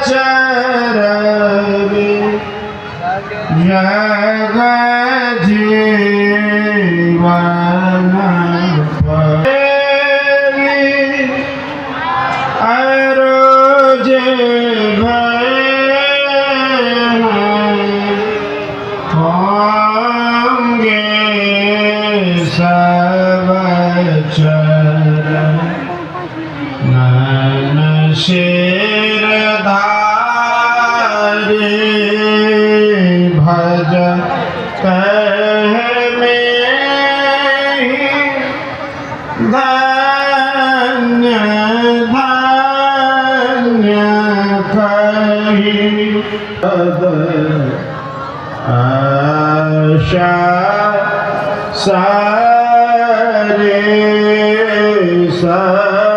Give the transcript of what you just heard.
चरवि जग जीवन परि अरोज होंगे सब चरण नन शिरधारी भज कह में धन्य धन्य कही आशा सारे सा